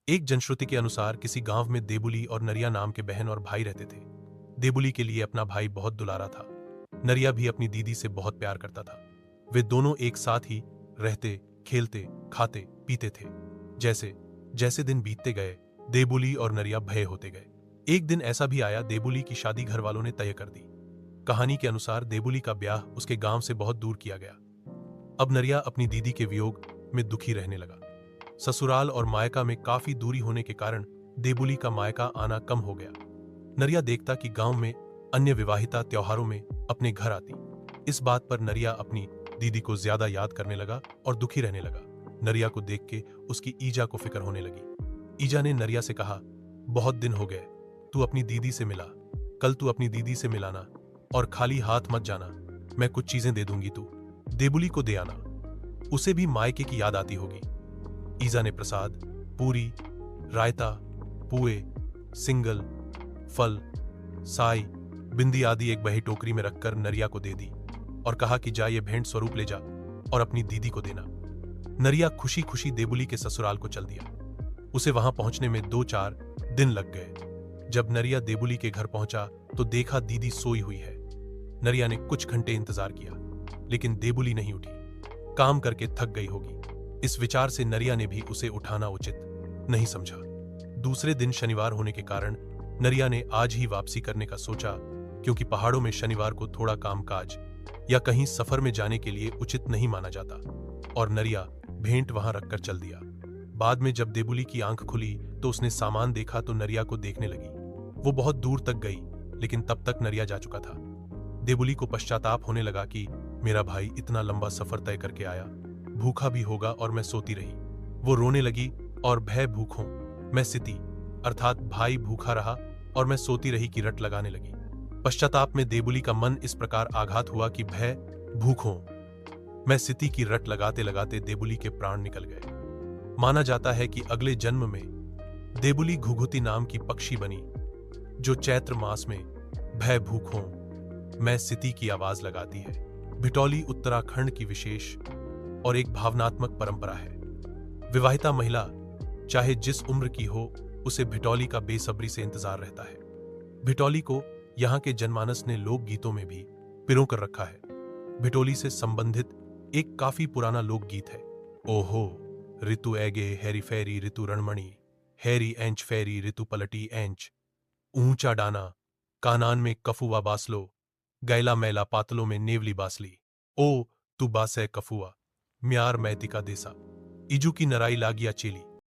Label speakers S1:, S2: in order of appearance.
S1: एक जनश्रुति के अनुसार किसी गांव में देबुली और नरिया नाम के बहन और भाई रहते थे। देबुली के लिए अपना भाई बहुत दुलारा था। नरिया भी अपनी दीदी से बहुत प्यार करता था। वे दोनों एक साथ ही रहते, खेलते, खाते, पीते थे। जैसे जैसे दिन बीतते गए, देबुली और नरिया भय होते गए। एक दिन ऐसा भी आया, देबुली की शादी घर वालों ने तय कर दी। कहानी के अनुसार देबुली का ब्याह उसके गांव से बहुत दूर किया गया। अब नरिया अपनी दीदी के वियोग में दुखी रहने लगा। ससुराल और मायका में काफी दूरी होने के कारण देबुली का मायका आना कम हो गया। नरिया देखता कि गांव में अन्य विवाहिता त्योहारों में अपने घर आती। इस बात पर नरिया अपनी दीदी को ज्यादा याद करने लगा और दुखी रहने लगा। नरिया को देख के उसकी ईजा को फिक्र होने लगी। ईजा ने नरिया से कहा, बहुत दिन हो गए, तू अपनी दीदी से मिला। कल तू अपनी दीदी से मिलाना और खाली हाथ मत जाना। मैं कुछ चीजें दे दूंगी, तू देबुली को दे आना। उसे भी मायके की याद आती होगी। ईजा ने प्रसाद, पूरी, रायता, पुए, सिंगल, फल, साई, बिंदी आदि एक बही टोकरी में रखकर नरिया को दे दी और कहा कि जा ये भेंट स्वरूप ले जा और अपनी दीदी को देना। नरिया खुशी खुशी देबुली के ससुराल को चल दिया। उसे वहां पहुंचने में 2-4 दिन लग गए। जब नरिया देबुली के घर पहुंचा तो देखा दीदी सोई हुई है। नरिया ने कुछ घंटे इंतजार किया, लेकिन देबुली नहीं उठी। काम करके थक गई होगी। इस विचार से नरिया ने भी उसे उठाना उचित नहीं समझा। दूसरे दिन शनिवार होने के कारण नरिया ने आज ही वापसी करने का सोचा, क्योंकि पहाड़ों में शनिवार को थोड़ा कामकाज या कहीं सफर में जाने के लिए उचित नहीं माना जाता। और नरिया भेंट वहां रखकर चल दिया। बाद में जब देबुली की आंख खुली तो उसने सामान देखा तो नरिया को देखने लगी। वो बहुत दूर तक गई, लेकिन तब तक नरिया जा चुका था। देबुली को पश्चाताप होने लगा कि मेरा भाई इतना लंबा सफर तय करके आया, भूखा भी होगा और मैं सोती रही। वो रोने लगी और भय भूखों मैं सिती, अर्थात भाई भूखा रहा और मैं सोती रही की रट लगाने लगी। पश्चाताप में देबुली का मन इस प्रकार आघात हुआ कि भय भूखों मैं सिती की रट लगाते लगाते देबुली के प्राण निकल गए। माना जाता है कि अगले जन्म में देबुली घुघुती नाम की पक्षी बनी, जो चैत्र मास में भय भूखों मैं सिती की आवाज लगाती है। भिटौली उत्तराखंड की विशेष और एक भावनात्मक परंपरा है। विवाहिता महिला चाहे जिस उम्र की हो, उसे भिटौली का बेसब्री से इंतजार रहता है। भिटौली को यहाँ के जनमानस ने लोकगीतों में भी पिरो कर रखा है। भिटौली से संबंधित एक काफी पुराना लोकगीत है। ओहो ऋतु ऐगे हैरी फैरी ऋतु रणमणि, हैरी एंच फैरी ऋतु पलटी एंच, ऊंचा डाना कानान में कफुआ बासलो, गैला मैला पातलों में नेवली बासली। ओ तू बासै कफुआ म्यार मैतिका देसा, इजू की नराई लागिया चेली।